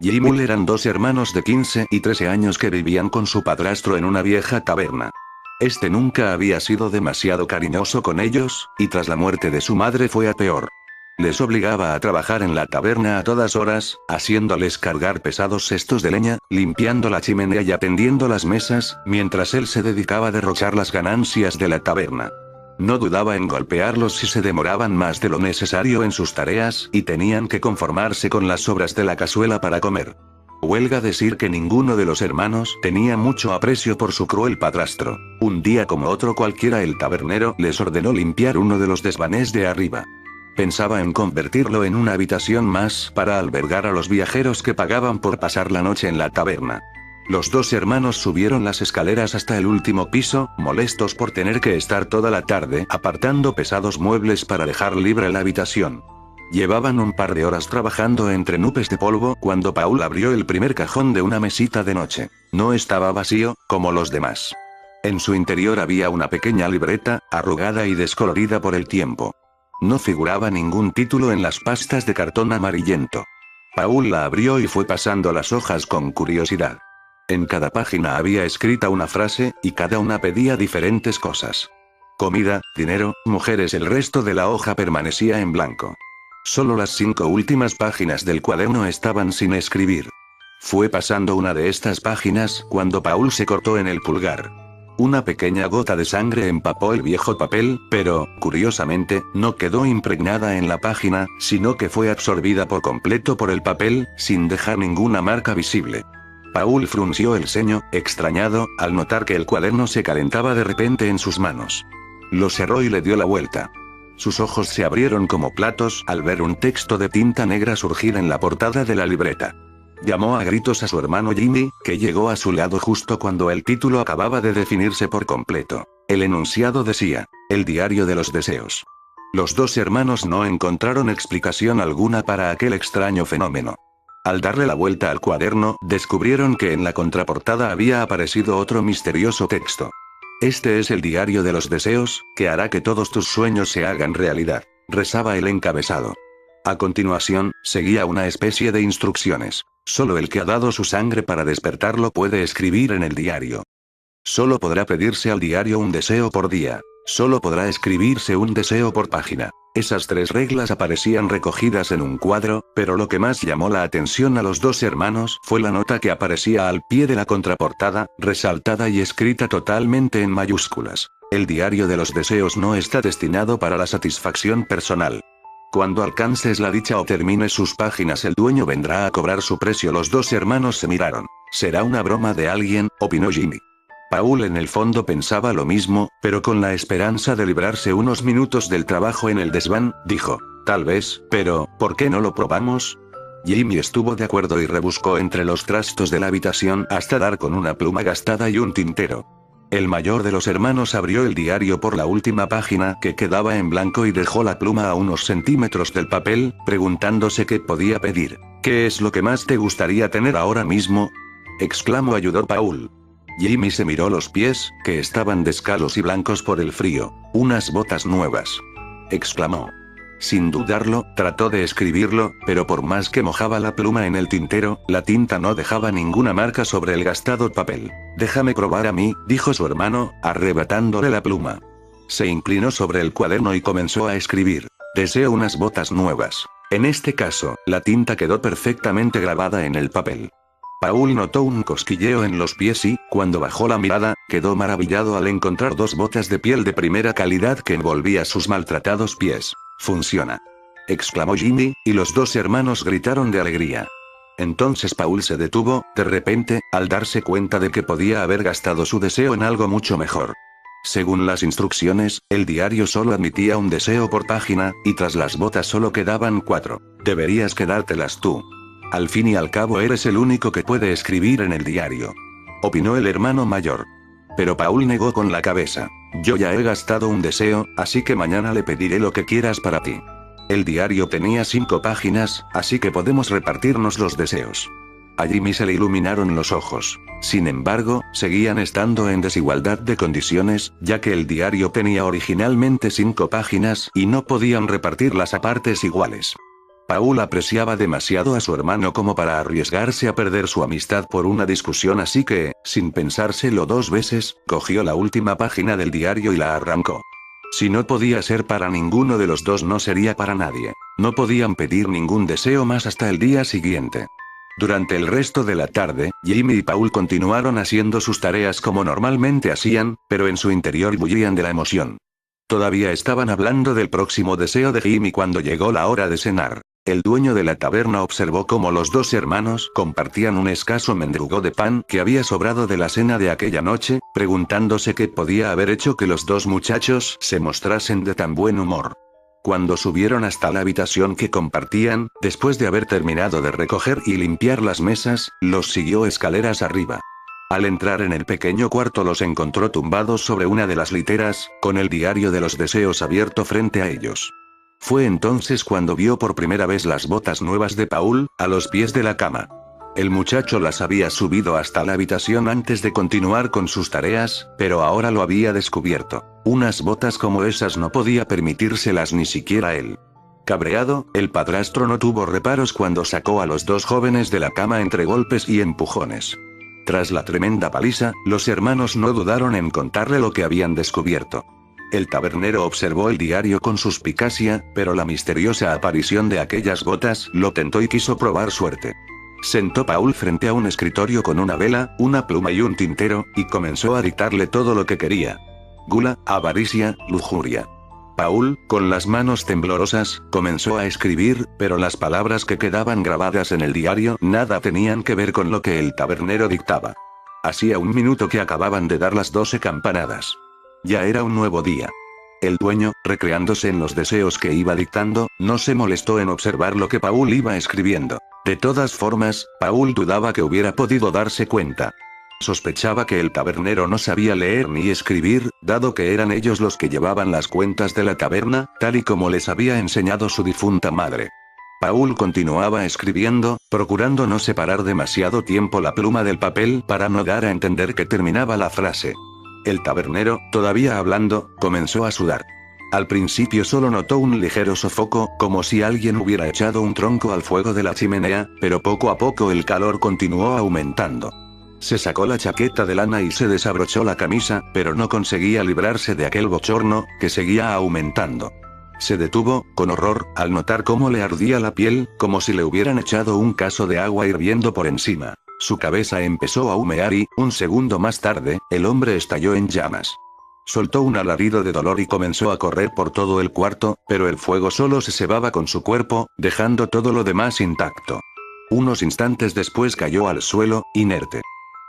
Jimmy eran dos hermanos de 15 y 13 años que vivían con su padrastro en una vieja taberna. Este nunca había sido demasiado cariñoso con ellos, y tras la muerte de su madre fue a peor. Les obligaba a trabajar en la taberna a todas horas, haciéndoles cargar pesados cestos de leña, limpiando la chimenea y atendiendo las mesas, mientras él se dedicaba a derrochar las ganancias de la taberna. No dudaba en golpearlos si se demoraban más de lo necesario en sus tareas, y tenían que conformarse con las sobras de la cazuela para comer. Huelga decir que ninguno de los hermanos tenía mucho aprecio por su cruel padrastro. Un día como otro cualquiera el tabernero les ordenó limpiar uno de los desvanes de arriba. Pensaba en convertirlo en una habitación más para albergar a los viajeros que pagaban por pasar la noche en la taberna. Los dos hermanos subieron las escaleras hasta el último piso, molestos por tener que estar toda la tarde apartando pesados muebles para dejar libre la habitación. Llevaban un par de horas trabajando entre nubes de polvo cuando Paul abrió el primer cajón de una mesita de noche. No estaba vacío, como los demás. En su interior había una pequeña libreta, arrugada y descolorida por el tiempo. No figuraba ningún título en las pastas de cartón amarillento. Paul la abrió y fue pasando las hojas con curiosidad. En cada página había escrita una frase, y cada una pedía diferentes cosas. Comida, dinero, mujeres. El resto de la hoja permanecía en blanco. Solo las 5 últimas páginas del cuaderno estaban sin escribir. Fue pasando una de estas páginas cuando Paul se cortó en el pulgar. Una pequeña gota de sangre empapó el viejo papel, pero, curiosamente, no quedó impregnada en la página, sino que fue absorbida por completo por el papel, sin dejar ninguna marca visible. Paul frunció el ceño, extrañado, al notar que el cuaderno se calentaba de repente en sus manos. Lo cerró y le dio la vuelta. Sus ojos se abrieron como platos al ver un texto de tinta negra surgir en la portada de la libreta. Llamó a gritos a su hermano Jimmy, que llegó a su lado justo cuando el título acababa de definirse por completo. El enunciado decía: El diario de los deseos. Los dos hermanos no encontraron explicación alguna para aquel extraño fenómeno. Al darle la vuelta al cuaderno, descubrieron que en la contraportada había aparecido otro misterioso texto. Este es el diario de los deseos, que hará que todos tus sueños se hagan realidad, rezaba el encabezado. A continuación, seguía una especie de instrucciones. Solo el que ha dado su sangre para despertarlo puede escribir en el diario. Solo podrá pedirse al diario un deseo por día. Solo podrá escribirse un deseo por página. Esas 3 reglas aparecían recogidas en un cuadro, pero lo que más llamó la atención a los dos hermanos fue la nota que aparecía al pie de la contraportada, resaltada y escrita totalmente en mayúsculas. El diario de los deseos no está destinado para la satisfacción personal. Cuando alcances la dicha o termines sus páginas, el dueño vendrá a cobrar su precio. Los dos hermanos se miraron. Será una broma de alguien, opinó Jimmy. Paul en el fondo pensaba lo mismo, pero con la esperanza de librarse unos minutos del trabajo en el desván, dijo: Tal vez, pero, ¿por qué no lo probamos? Jimmy estuvo de acuerdo y rebuscó entre los trastos de la habitación hasta dar con una pluma gastada y un tintero. El mayor de los hermanos abrió el diario por la última página que quedaba en blanco y dejó la pluma a unos centímetros del papel, preguntándose qué podía pedir. ¿Qué es lo que más te gustaría tener ahora mismo?, exclamó. Ayudó Paul. Jimmy se miró los pies, que estaban descalzos y blancos por el frío. Unas botas nuevas, exclamó. Sin dudarlo, trató de escribirlo, pero por más que mojaba la pluma en el tintero, la tinta no dejaba ninguna marca sobre el gastado papel. Déjame probar a mí, dijo su hermano, arrebatándole la pluma. Se inclinó sobre el cuaderno y comenzó a escribir: Deseo unas botas nuevas. En este caso, la tinta quedó perfectamente grabada en el papel. Paul notó un cosquilleo en los pies y, cuando bajó la mirada, quedó maravillado al encontrar 2 botas de piel de primera calidad que envolvía sus maltratados pies. Funciona, exclamó Jimmy, y los dos hermanos gritaron de alegría. Entonces Paul se detuvo, de repente, al darse cuenta de que podía haber gastado su deseo en algo mucho mejor. Según las instrucciones, el diario solo admitía un deseo por página, y tras las botas solo quedaban 4. Deberías quedártelas tú. Al fin y al cabo eres el único que puede escribir en el diario, opinó el hermano mayor. Pero Paul negó con la cabeza. Yo ya he gastado un deseo, así que mañana le pediré lo que quieras para ti. El diario tenía 5 páginas, así que podemos repartirnos los deseos. A Jimmy se le iluminaron los ojos. Sin embargo, seguían estando en desigualdad de condiciones, ya que el diario tenía originalmente 5 páginas y no podían repartirlas a partes iguales. Paul apreciaba demasiado a su hermano como para arriesgarse a perder su amistad por una discusión, así que, sin pensárselo dos veces, cogió la última página del diario y la arrancó. Si no podía ser para ninguno de los dos, no sería para nadie. No podían pedir ningún deseo más hasta el día siguiente. Durante el resto de la tarde, Jimmy y Paul continuaron haciendo sus tareas como normalmente hacían, pero en su interior bullían de la emoción. Todavía estaban hablando del próximo deseo de Jimmy cuando llegó la hora de cenar. El dueño de la taberna observó cómo los dos hermanos compartían un escaso mendrugo de pan que había sobrado de la cena de aquella noche, preguntándose qué podía haber hecho que los dos muchachos se mostrasen de tan buen humor. Cuando subieron hasta la habitación que compartían, después de haber terminado de recoger y limpiar las mesas, los siguió escaleras arriba. Al entrar en el pequeño cuarto los encontró tumbados sobre una de las literas, con el diario de los deseos abierto frente a ellos. Fue entonces cuando vio por primera vez las botas nuevas de Paul, a los pies de la cama. El muchacho las había subido hasta la habitación antes de continuar con sus tareas, pero ahora lo había descubierto. Unas botas como esas no podía permitírselas ni siquiera él. Cabreado, el padrastro no tuvo reparos cuando sacó a los dos jóvenes de la cama entre golpes y empujones. Tras la tremenda paliza, los hermanos no dudaron en contarle lo que habían descubierto. El tabernero observó el diario con suspicacia, pero la misteriosa aparición de aquellas botas lo tentó y quiso probar suerte. Sentó Paul frente a un escritorio con una vela, una pluma y un tintero, y comenzó a dictarle todo lo que quería. Gula, avaricia, lujuria. Paul, con las manos temblorosas, comenzó a escribir, pero las palabras que quedaban grabadas en el diario nada tenían que ver con lo que el tabernero dictaba. Hacía un minuto que acababan de dar las 12 campanadas. Ya era un nuevo día. El dueño, recreándose en los deseos que iba dictando, no se molestó en observar lo que Paul iba escribiendo. De todas formas, Paul dudaba que hubiera podido darse cuenta. Sospechaba que el tabernero no sabía leer ni escribir, dado que eran ellos los que llevaban las cuentas de la taberna, tal y como les había enseñado su difunta madre. Paul continuaba escribiendo, procurando no separar demasiado tiempo la pluma del papel para no dar a entender que terminaba la frase. El tabernero, todavía hablando, comenzó a sudar. Al principio solo notó un ligero sofoco, como si alguien hubiera echado un tronco al fuego de la chimenea, pero poco a poco el calor continuó aumentando. Se sacó la chaqueta de lana y se desabrochó la camisa, pero no conseguía librarse de aquel bochorno, que seguía aumentando. Se detuvo, con horror, al notar cómo le ardía la piel, como si le hubieran echado un caso de agua hirviendo por encima. Su cabeza empezó a humear y, un segundo más tarde, el hombre estalló en llamas. Soltó un alarido de dolor y comenzó a correr por todo el cuarto, pero el fuego solo se cebaba con su cuerpo, dejando todo lo demás intacto. Unos instantes después cayó al suelo, inerte.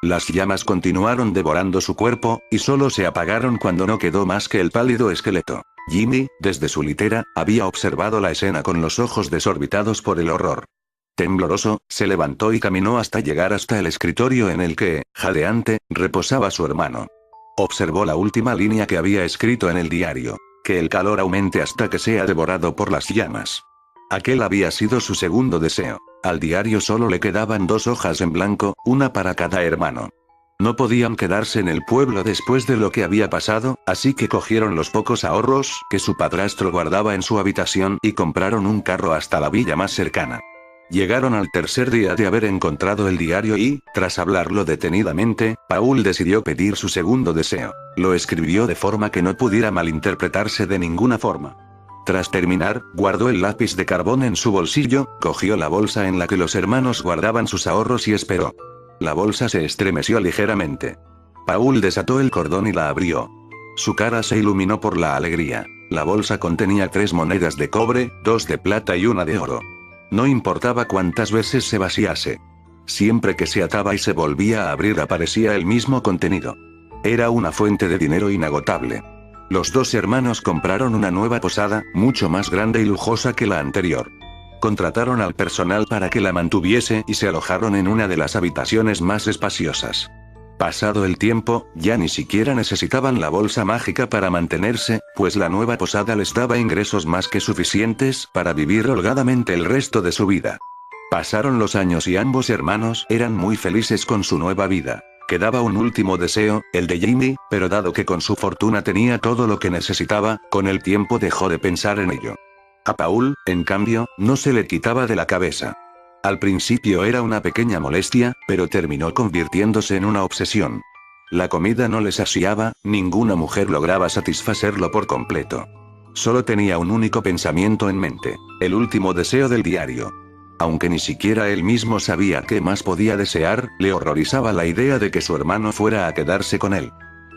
Las llamas continuaron devorando su cuerpo, y solo se apagaron cuando no quedó más que el pálido esqueleto. Jimmy, desde su litera, había observado la escena con los ojos desorbitados por el horror. Tembloroso, se levantó y caminó hasta llegar hasta el escritorio en el que, jadeante, reposaba su hermano. Observó la última línea que había escrito en el diario. Que el calor aumente hasta que sea devorado por las llamas. Aquel había sido su segundo deseo. Al diario solo le quedaban 2 hojas en blanco, una para cada hermano. No podían quedarse en el pueblo después de lo que había pasado, así que cogieron los pocos ahorros que su padrastro guardaba en su habitación y compraron un carro hasta la villa más cercana. Llegaron al tercer día de haber encontrado el diario y, tras hablarlo detenidamente, Paul decidió pedir su segundo deseo. Lo escribió de forma que no pudiera malinterpretarse de ninguna forma. Tras terminar, guardó el lápiz de carbón en su bolsillo, cogió la bolsa en la que los hermanos guardaban sus ahorros y esperó. La bolsa se estremeció ligeramente. Paul desató el cordón y la abrió. Su cara se iluminó por la alegría. La bolsa contenía 3 monedas de cobre, 2 de plata y 1 de oro. No importaba cuántas veces se vaciase. Siempre que se ataba y se volvía a abrir aparecía el mismo contenido. Era una fuente de dinero inagotable. Los 2 hermanos compraron una nueva posada, mucho más grande y lujosa que la anterior. Contrataron al personal para que la mantuviese y se alojaron en una de las habitaciones más espaciosas. Pasado el tiempo, ya ni siquiera necesitaban la bolsa mágica para mantenerse, pues la nueva posada les daba ingresos más que suficientes para vivir holgadamente el resto de su vida. Pasaron los años y ambos hermanos eran muy felices con su nueva vida. Quedaba un último deseo, el de Jimmy, pero dado que con su fortuna tenía todo lo que necesitaba, con el tiempo dejó de pensar en ello. A Paul, en cambio, no se le quitaba de la cabeza. Al principio era una pequeña molestia, pero terminó convirtiéndose en una obsesión. La comida no le saciaba, ninguna mujer lograba satisfacerlo por completo. Solo tenía un único pensamiento en mente, el último deseo del diario. Aunque ni siquiera él mismo sabía qué más podía desear, le horrorizaba la idea de que su hermano fuera a quedarse con él.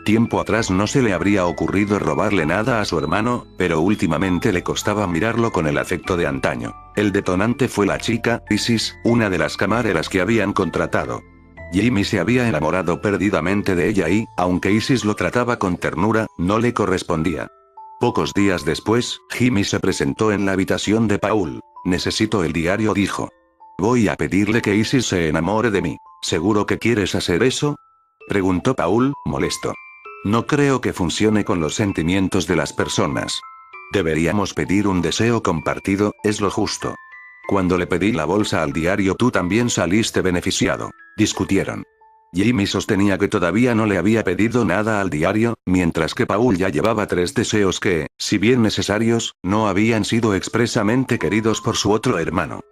Tiempo atrás no se le habría ocurrido robarle nada a su hermano, pero últimamente le costaba mirarlo con el afecto de antaño. El detonante fue la chica, Isis, una de las camareras que habían contratado. Jimmy se había enamorado perdidamente de ella y, aunque Isis lo trataba con ternura, no le correspondía. Pocos días después, Jimmy se presentó en la habitación de Paul. Necesito el diario, dijo. Voy a pedirle que Isis se enamore de mí. ¿Seguro que quieres hacer eso? Preguntó Paul, molesto. No creo que funcione con los sentimientos de las personas. Deberíamos pedir un deseo compartido, es lo justo. Cuando le pedí la bolsa al diario tú también saliste beneficiado. Discutieron. Jimmy sostenía que todavía no le había pedido nada al diario, mientras que Paul ya llevaba 3 deseos que, si bien necesarios, no habían sido expresamente queridos por su otro hermano.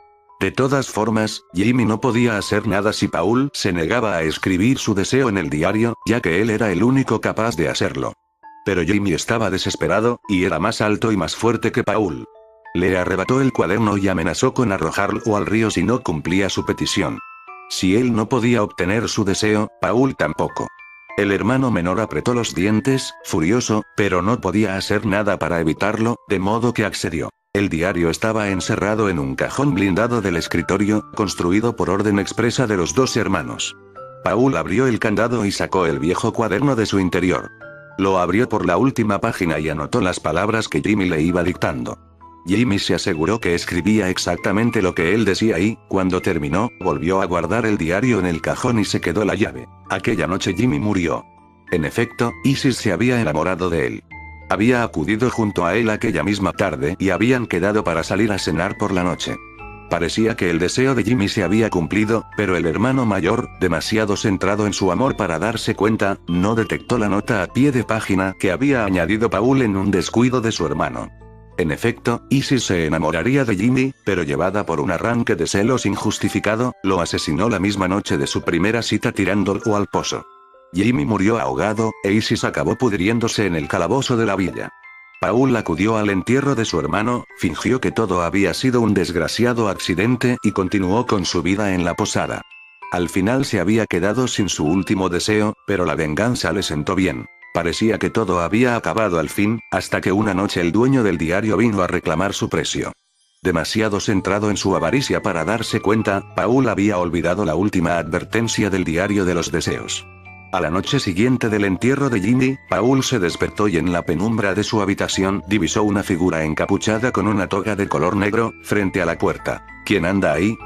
De todas formas, Jimmy no podía hacer nada si Paul se negaba a escribir su deseo en el diario, ya que él era el único capaz de hacerlo. Pero Jimmy estaba desesperado, y era más alto y más fuerte que Paul. Le arrebató el cuaderno y amenazó con arrojarlo al río si no cumplía su petición. Si él no podía obtener su deseo, Paul tampoco. El hermano menor apretó los dientes, furioso, pero no podía hacer nada para evitarlo, de modo que accedió. El diario estaba encerrado en un cajón blindado del escritorio, construido por orden expresa de los 2 hermanos. Paul abrió el candado y sacó el viejo cuaderno de su interior. Lo abrió por la última página y anotó las palabras que Jimmy le iba dictando. Jimmy se aseguró que escribía exactamente lo que él decía y, cuando terminó, volvió a guardar el diario en el cajón y se quedó la llave. Aquella noche Jimmy murió. En efecto, Isis se había enamorado de él. Había acudido junto a él aquella misma tarde y habían quedado para salir a cenar por la noche. Parecía que el deseo de Jimmy se había cumplido, pero el hermano mayor, demasiado centrado en su amor para darse cuenta, no detectó la nota a pie de página que había añadido Paul en un descuido de su hermano. En efecto, Isis se enamoraría de Jimmy, pero llevada por un arranque de celos injustificado, lo asesinó la misma noche de su primera cita tirándolo al pozo. Jimmy murió ahogado, e Isis acabó pudriéndose en el calabozo de la villa. Paul acudió al entierro de su hermano, fingió que todo había sido un desgraciado accidente y continuó con su vida en la posada. Al final se había quedado sin su último deseo, pero la venganza le sentó bien. Parecía que todo había acabado al fin, hasta que una noche el dueño del diario vino a reclamar su precio. Demasiado centrado en su avaricia para darse cuenta, Paul había olvidado la última advertencia del diario de los deseos. A la noche siguiente del entierro de Jimmy, Paul se despertó y en la penumbra de su habitación divisó una figura encapuchada con una toga de color negro, frente a la puerta. ¿Quién anda ahí?,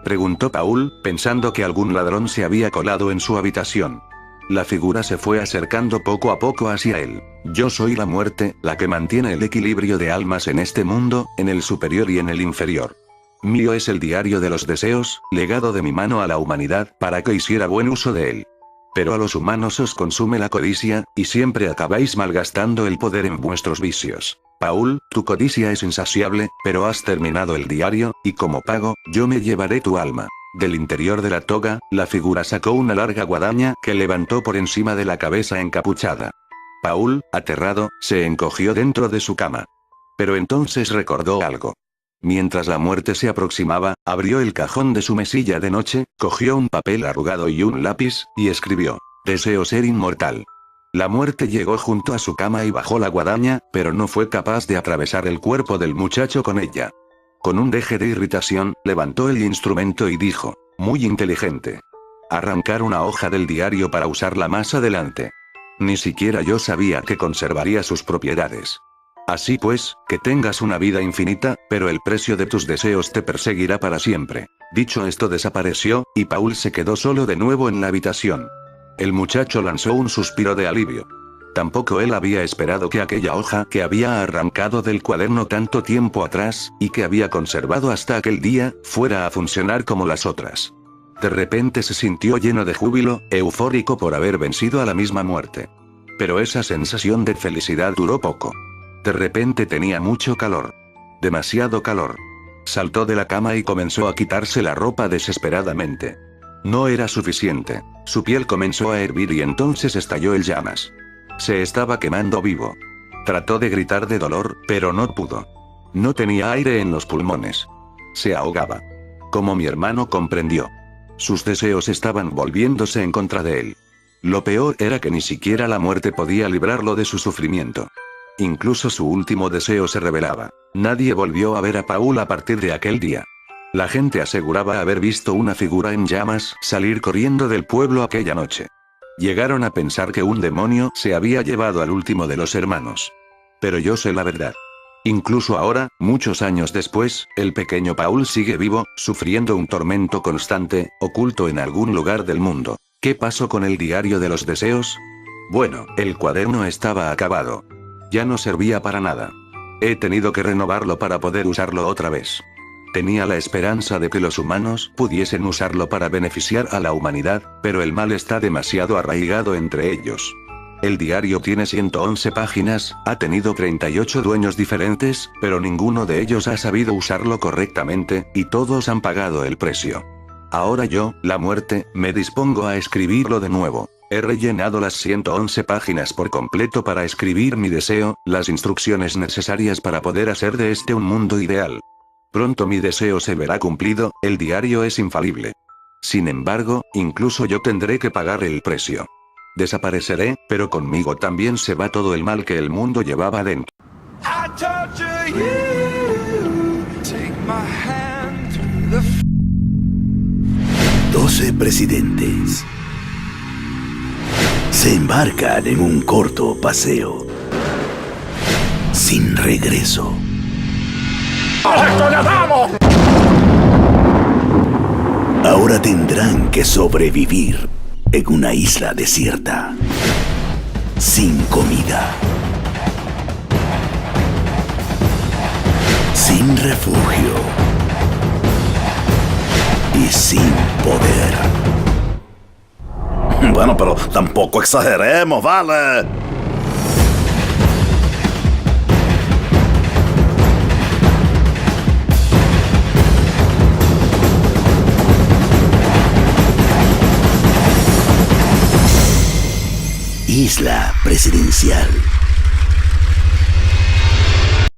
preguntó Paul, pensando que algún ladrón se había colado en su habitación. La figura se fue acercando poco a poco hacia él. Yo soy la muerte, la que mantiene el equilibrio de almas en este mundo, en el superior y en el inferior. Mío es el diario de los deseos, legado de mi mano a la humanidad, para que hiciera buen uso de él. Pero a los humanos os consume la codicia, y siempre acabáis malgastando el poder en vuestros vicios. Paul, tu codicia es insaciable, pero has terminado el diario, y como pago, yo me llevaré tu alma. Del interior de la toga, la figura sacó una larga guadaña que levantó por encima de la cabeza encapuchada. Paul, aterrado, se encogió dentro de su cama. Pero entonces recordó algo. Mientras la muerte se aproximaba, abrió el cajón de su mesilla de noche, cogió un papel arrugado y un lápiz, y escribió: deseo ser inmortal. La muerte llegó junto a su cama y bajó la guadaña, pero no fue capaz de atravesar el cuerpo del muchacho con ella. Con un deje de irritación, levantó el instrumento y dijo: muy inteligente. Arrancar una hoja del diario para usarla más adelante. Ni siquiera yo sabía que conservaría sus propiedades. Así pues, que tengas una vida infinita, pero el precio de tus deseos te perseguirá para siempre. Dicho esto desapareció, y Paul se quedó solo de nuevo en la habitación. El muchacho lanzó un suspiro de alivio. Tampoco él había esperado que aquella hoja que había arrancado del cuaderno tanto tiempo atrás, y que había conservado hasta aquel día, fuera a funcionar como las otras. De repente se sintió lleno de júbilo, eufórico por haber vencido a la misma muerte. Pero esa sensación de felicidad duró poco. De repente tenía mucho calor. Demasiado calor. Saltó de la cama y comenzó a quitarse la ropa desesperadamente. No era suficiente. Su piel comenzó a hervir y entonces estalló en llamas. Se estaba quemando vivo. Trató de gritar de dolor, pero no pudo. No tenía aire en los pulmones. Se ahogaba. Como mi hermano comprendió. Sus deseos estaban volviéndose en contra de él. Lo peor era que ni siquiera la muerte podía librarlo de su sufrimiento. Incluso su último deseo se revelaba. Nadie volvió a ver a Paul a partir de aquel día. La gente aseguraba haber visto una figura en llamas salir corriendo del pueblo aquella noche. Llegaron a pensar que un demonio se había llevado al último de los hermanos. Pero yo sé la verdad. Incluso ahora, muchos años después, el pequeño Paul sigue vivo, sufriendo un tormento constante, oculto en algún lugar del mundo. ¿Qué pasó con el diario de los deseos? Bueno, el cuaderno estaba acabado. Ya no servía para nada. He tenido que renovarlo para poder usarlo otra vez. Tenía la esperanza de que los humanos pudiesen usarlo para beneficiar a la humanidad, pero el mal está demasiado arraigado entre ellos. El diario tiene 111 páginas, ha tenido 38 dueños diferentes, pero ninguno de ellos ha sabido usarlo correctamente, y todos han pagado el precio. Ahora yo, la muerte, me dispongo a escribirlo de nuevo. He rellenado las 111 páginas por completo para escribir mi deseo, las instrucciones necesarias para poder hacer de este un mundo ideal. Pronto mi deseo se verá cumplido, el diario es infalible. Sin embargo, incluso yo tendré que pagar el precio. Desapareceré, pero conmigo también se va todo el mal que el mundo llevaba dentro. 12 presidentes se embarcan en un corto paseo sin regreso. Ahora tendrán que sobrevivir en una isla desierta, sin comida, sin refugio y sin poder. Bueno, pero tampoco exageremos, ¿vale? Isla Presidencial.